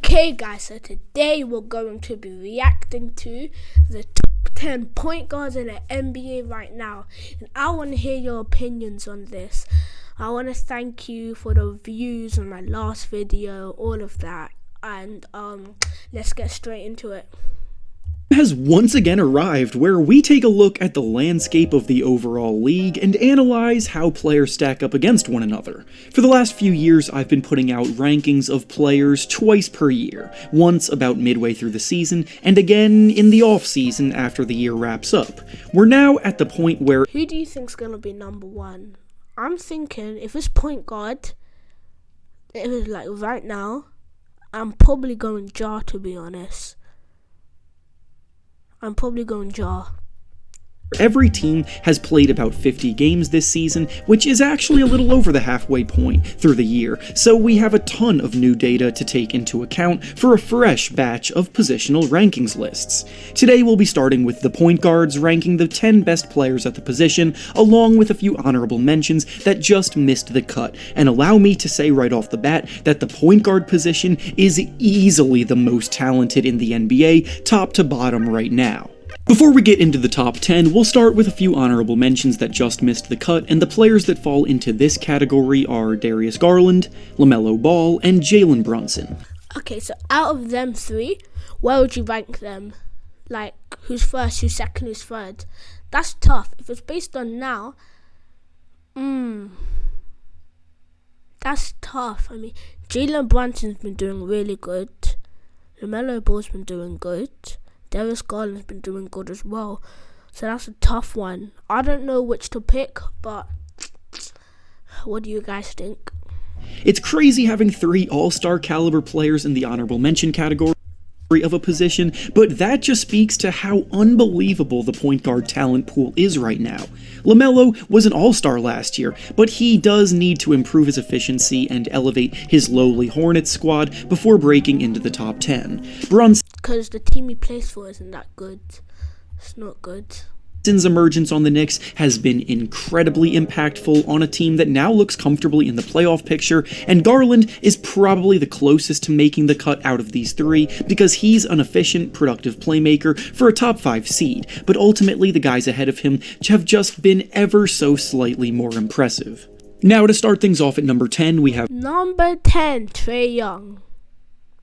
Okay guys, so today we're going to be reacting to the top 10 point guards in the NBA right now. And I want to hear your opinions on this. I want to thank you for the views on my last video, all of that. And let's get straight into it. Has once again arrived, where we take a look at the landscape of the overall league and analyze how players stack up against one another. For the last few years, I've been putting out rankings of players twice per year, once about midway through the season, and again in the off-season after the year wraps up. We're now at the point where... Who do you think's gonna be number one? I'm thinking, if it's point guard, if it's like right now, I'm probably going Ja, to be honest. I'm probably going Ja. Every team has played about 50 games this season, which is actually a little over the halfway point through the year, so we have a ton of new data to take into account for a fresh batch of positional rankings lists. Today we'll be starting with the point guards, ranking the 10 best players at the position, along with a few honorable mentions that just missed the cut, and allow me to say right off the bat that the point guard position is easily the most talented in the NBA, top to bottom right now. Before we get into the top 10, we'll start with a few honorable mentions that just missed the cut, and the players that fall into this category are Darius Garland, LaMelo Ball, and Jalen Brunson. Okay, so out of them three, where would you rank them? Like, who's first, who's second, who's third? That's tough. If it's based on now, that's tough. I mean, Jalen Brunson's been doing really good. LaMelo Ball's been doing good. Darius Garland's been doing good as well. So that's a tough one. I don't know which to pick, but what do you guys think? It's crazy having 3 all-star caliber players in the honorable mention category of a position, but that just speaks to how unbelievable the point guard talent pool is right now. LaMelo was an all-star last year, but he does need to improve his efficiency and elevate his lowly Hornets squad before breaking into the top 10. Because the team he plays for isn't that good. It's not good. Brunson's emergence on the Knicks has been incredibly impactful on a team that now looks comfortably in the playoff picture, and Garland is probably the closest to making the cut out of these 3 because he's an efficient, productive playmaker for a top 5 seed, but ultimately the guys ahead of him have just been ever so slightly more impressive. Now to start things off at number 10, we have number 10, Trae Young.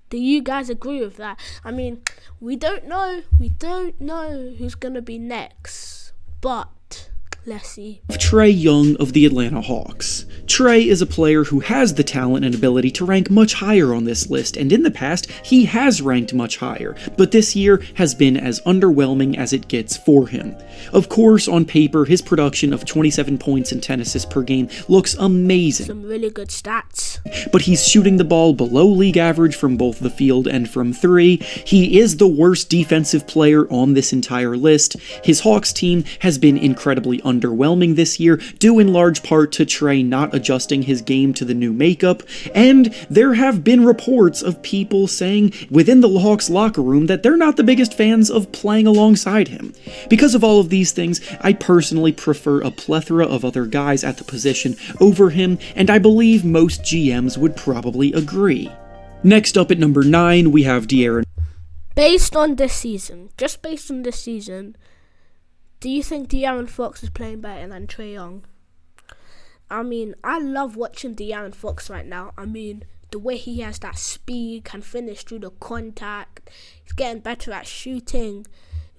Do you guys agree with that? I mean, we don't know who's gonna be next, but let's see. Trae Young of the Atlanta Hawks. Trae is a player who has the talent and ability to rank much higher on this list, and in the past, he has ranked much higher, but this year has been as underwhelming as it gets for him. Of course, on paper, his production of 27 points and 10 assists per game looks amazing. Some really good stats. But he's shooting the ball below league average from both the field and from 3. He is the worst defensive player on this entire list. His Hawks team has been incredibly underwhelming this year, due in large part to Trae not adjusting his game to the new makeup, and there have been reports of people saying within the Hawks locker room that they're not the biggest fans of playing alongside him. Because of all of these things, I personally prefer a plethora of other guys at the position over him, and I believe most GMs would probably agree. Next up at number 9, we have De'Aaron. Based on this season, just based on this season, do you think De'Aaron Fox is playing better than Trae Young? I mean, I love watching De'Aaron Fox right now. I mean, the way he has that speed, can finish through the contact, he's getting better at shooting.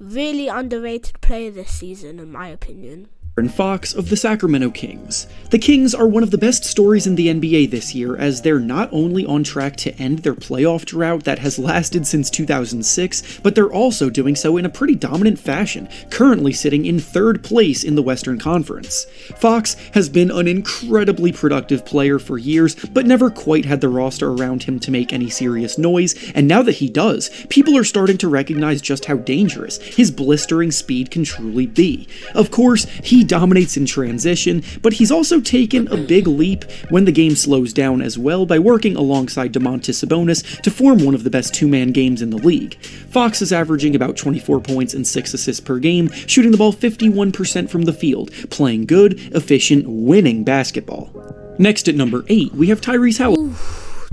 Really underrated player this season, in my opinion. Fox of the Sacramento Kings. The Kings are one of the best stories in the NBA this year, as they're not only on track to end their playoff drought that has lasted since 2006, but they're also doing so in a pretty dominant fashion, currently sitting in 3rd place in the Western Conference. Fox has been an incredibly productive player for years, but never quite had the roster around him to make any serious noise, and now that he does, people are starting to recognize just how dangerous his blistering speed can truly be. Of course, he dominates in transition, but he's also taken a big leap when the game slows down as well by working alongside Domantas Sabonis to form one of the best 2-man games in the league. Fox is averaging about 24 points and 6 assists per game, shooting the ball 51% from the field, playing good, efficient, winning basketball. Next at number 8, we have Tyrese Halliburton.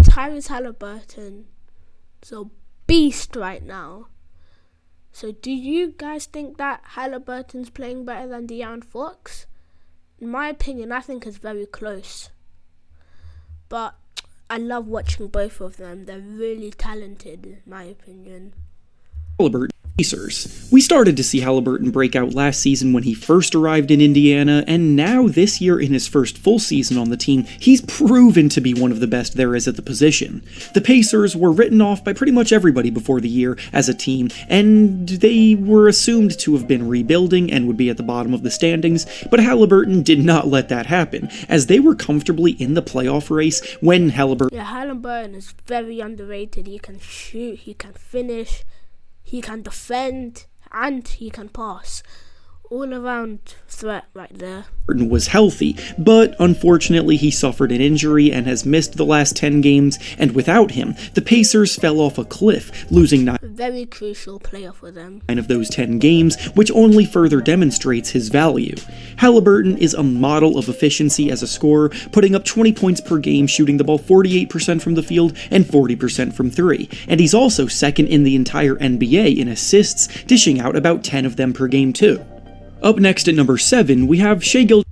Tyrese Halliburton. is a beast right now. So do you guys think that Halliburton's playing better than De'Aaron Fox? In my opinion, I think it's very close. But I love watching both of them. They're really talented, in my opinion. Halliburton Pacers. We started to see Halliburton break out last season when he first arrived in Indiana, and now this year in his first full season on the team, he's proven to be one of the best there is at the position. The Pacers were written off by pretty much everybody before the year as a team, and they were assumed to have been rebuilding and would be at the bottom of the standings, but Halliburton did not let that happen, as they were comfortably in the playoff race when Halliburton... Yeah, Halliburton is very underrated. He can shoot, he can finish, he can defend, and he can pass. All around threat right there. Was healthy, but unfortunately he suffered an injury and has missed the last 10 games, and without him, the Pacers fell off a cliff, losing 9 very crucial player for them. of those 10 games, which only further demonstrates his value. Halliburton is a model of efficiency as a scorer, putting up 20 points per game, shooting the ball 48% from the field and 40% from 3, and he's also second in the entire NBA in assists, dishing out about 10 of them per game too. Up next at number 7, we have Shai Gilgeous.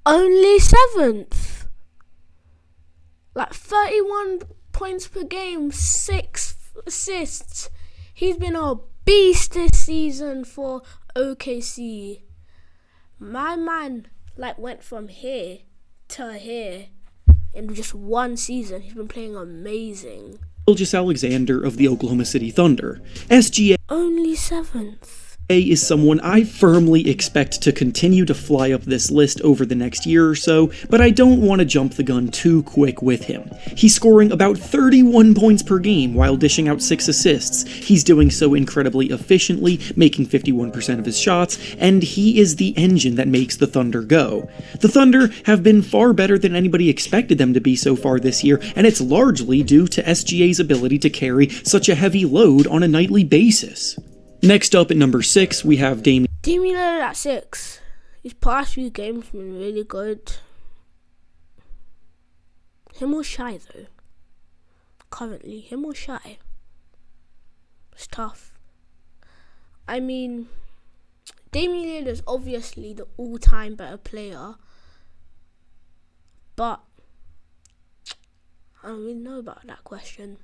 Only 7th. Like 31 points per game, 6 assists. He's been a beast this season for OKC. My man went from here to here in just one season. He's been playing amazing. Alexander of the Oklahoma City Thunder. SGA only 7th. is someone I firmly expect to continue to fly up this list over the next year or so, but I don't want to jump the gun too quick with him. He's scoring about 31 points per game while dishing out 6 assists. He's doing so incredibly efficiently, making 51% of his shots, and he is the engine that makes the Thunder go. The Thunder have been far better than anybody expected them to be so far this year, and it's largely due to SGA's ability to carry such a heavy load on a nightly basis. Next up at number 6, we have Damian Lillard at 6. His past few games have been really good. Him or Shai though? Currently, him or Shai? It's tough. I mean, Damian Lillard is obviously the all-time better player, but I don't really know about that question.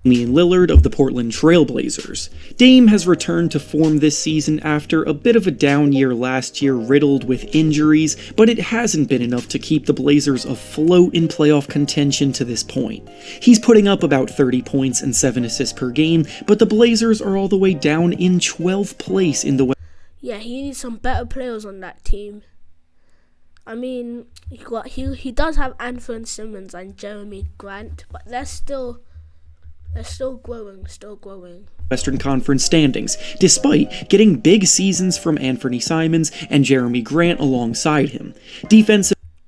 Damian Lillard of the Portland Trail Blazers. Dame has returned to form this season after a bit of a down year last year riddled with injuries, but it hasn't been enough to keep the Blazers afloat in playoff contention to this point. He's putting up about 30 points and 7 assists per game, but the Blazers are all the way down in 12th place in the West. Yeah, he needs some better players on that team. I mean, he does have Anthony Simmons and Jeremy Grant, but they're still growing. Western Conference standings, despite getting big seasons from Anthony Simons and Jeremy Grant alongside him.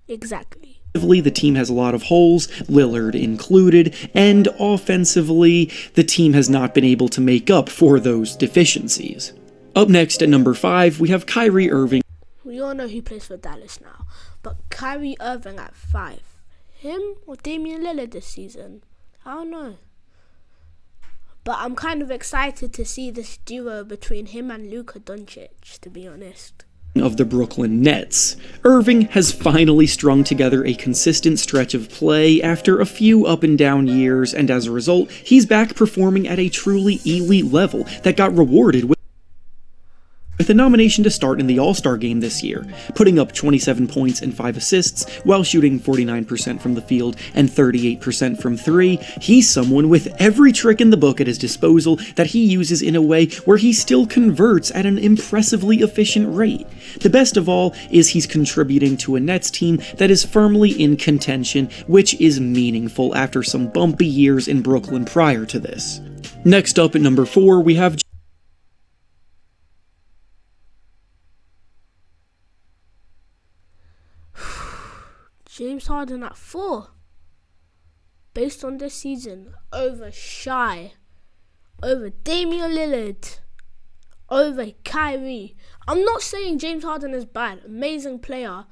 Exactly. The team has a lot of holes, Lillard included, and offensively, the team has not been able to make up for those deficiencies. Up next at number 5, we have Kyrie Irving. We all know he plays for Dallas now, but Kyrie Irving at 5. Him or Damian Lillard this season? I don't know. But I'm kind of excited to see this duo between him and Luka Doncic, to be honest. Of the Brooklyn Nets. Irving has finally strung together a consistent stretch of play after a few up and down years, and as a result, he's back performing at a truly elite level that got rewarded with a nomination to start in the All-Star game this year, putting up 27 points and 5 assists while shooting 49% from the field and 38% from 3. He's someone with every trick in the book at his disposal that he uses in a way where he still converts at an impressively efficient rate. The best of all is he's contributing to a Nets team that is firmly in contention, which is meaningful after some bumpy years in Brooklyn prior to this. Next up at number 4, we have James Harden at 4. Based on this season, over Shai, over Damian Lillard, over Kyrie. I'm not saying James Harden is bad, amazing player,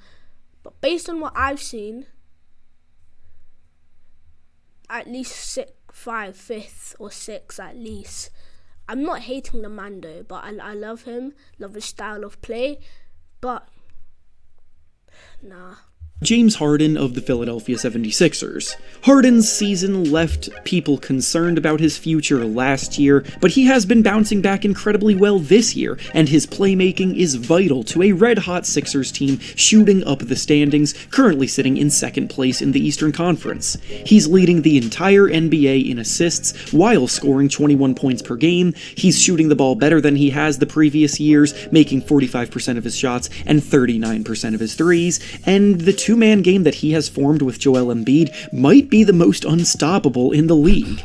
but based on what I've seen, at least 5, 5th or 6th at least. I'm not hating the man though, but I love him, love his style of play, but nah. James Harden of the Philadelphia 76ers. Harden's season left people concerned about his future last year, but he has been bouncing back incredibly well this year, and his playmaking is vital to a red-hot Sixers team shooting up the standings, currently sitting in second place in the Eastern Conference. He's leading the entire NBA in assists while scoring 21 points per game. He's shooting the ball better than he has the previous years, making 45% of his shots and 39% of his threes, and the two-man game that he has formed with Joel Embiid might be the most unstoppable in the league.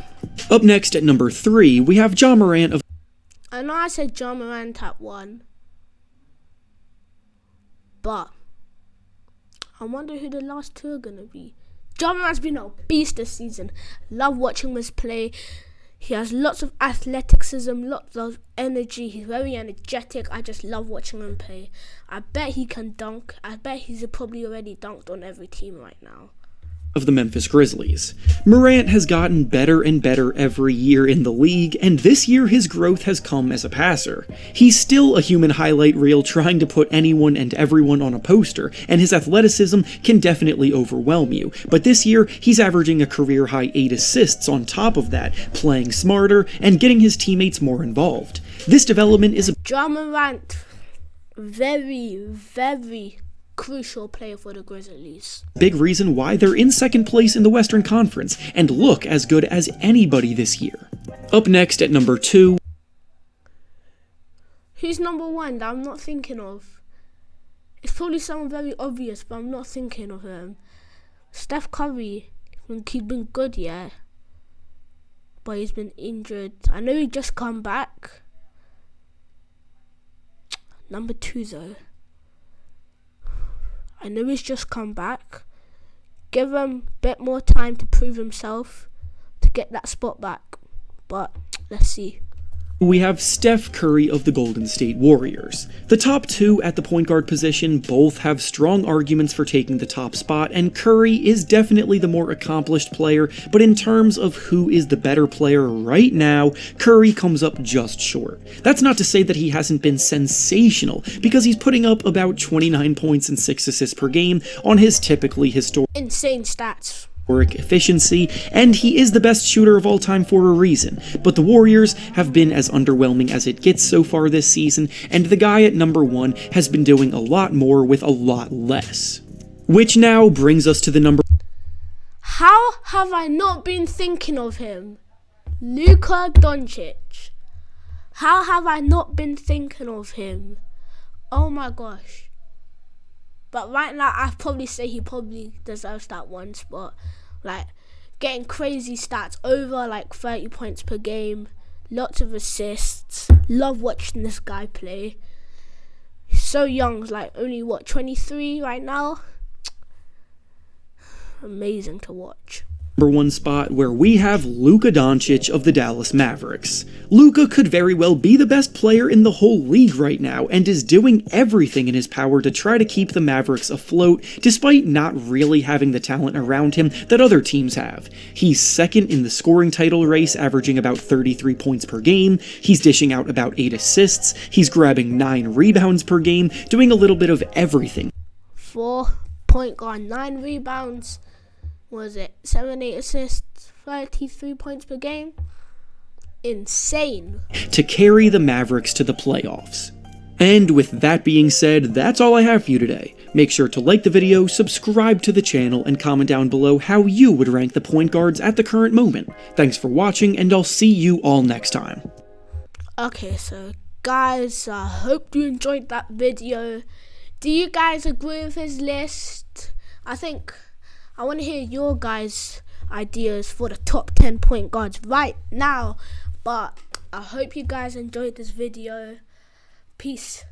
Up next at number 3, we have Ja Morant of... I know I said Ja Morant at 1, but I wonder who the last 2 are going to be. Ja Morant's been a beast this season. Love watching him play. He has lots of athleticism, lots of energy. He's very energetic. I just love watching him play. I bet he can dunk. I bet he's probably already dunked on every team right now. Of the Memphis Grizzlies. Morant has gotten better and better every year in the league, and this year his growth has come as a passer. He's still a human highlight reel trying to put anyone and everyone on a poster, and his athleticism can definitely overwhelm you, but this year he's averaging a career-high 8 assists on top of that, playing smarter and getting his teammates more involved. This development is a Ja Morant, very crucial player for the Grizzlies. Big reason why they're in second place in the Western Conference and look as good as anybody this year. Up next at number 2. Who's number 1 that I'm not thinking of? It's probably someone very obvious, but I'm not thinking of him. Steph Curry. He's been good, yeah, but he's been injured. I know he just come back. Number 2 though. I know he's just come back. Give him a bit more time to prove himself to get that spot back. But let's see. We have Steph Curry of the Golden State Warriors. The top 2 at the point guard position both have strong arguments for taking the top spot, and Curry is definitely the more accomplished player, but in terms of who is the better player right now, Curry comes up just short. That's not to say that he hasn't been sensational, because he's putting up about 29 points and 6 assists per game on his typically insane stats. Efficiency, and he is the best shooter of all time for a reason, but the Warriors have been as underwhelming as it gets so far this season, and the guy at number 1 has been doing a lot more with a lot less. Which now brings us to the number... How have I not been thinking of him? Luka Doncic. How have I not been thinking of him? Oh my gosh. But right now, I'd probably say he probably deserves that 1 spot. Like, getting crazy stats, over like 30 points per game, lots of assists. Love watching this guy play. He's so young, he's like only 23 right now. Amazing to watch. Number 1 spot, where we have Luka Doncic of the Dallas Mavericks. Luka could very well be the best player in the whole league right now, and is doing everything in his power to try to keep the Mavericks afloat, despite not really having the talent around him that other teams have. He's second in the scoring title race, averaging about 33 points per game. He's dishing out about 8 assists. He's grabbing 9 rebounds per game, doing a little bit of everything. 4 point guard, 9 rebounds. Was it 7, 8 assists, 33 points per game? Insane. To carry the Mavericks to the playoffs. And with that being said, that's all I have for you today. Make sure to like the video, subscribe to the channel, and comment down below how you would rank the point guards at the current moment. Thanks for watching, and I'll see you all next time. Okay, so guys, I hope you enjoyed that video. Do you guys agree with his list? I want to hear your guys' ideas for the top 10 point guards right now. But I hope you guys enjoyed this video. Peace.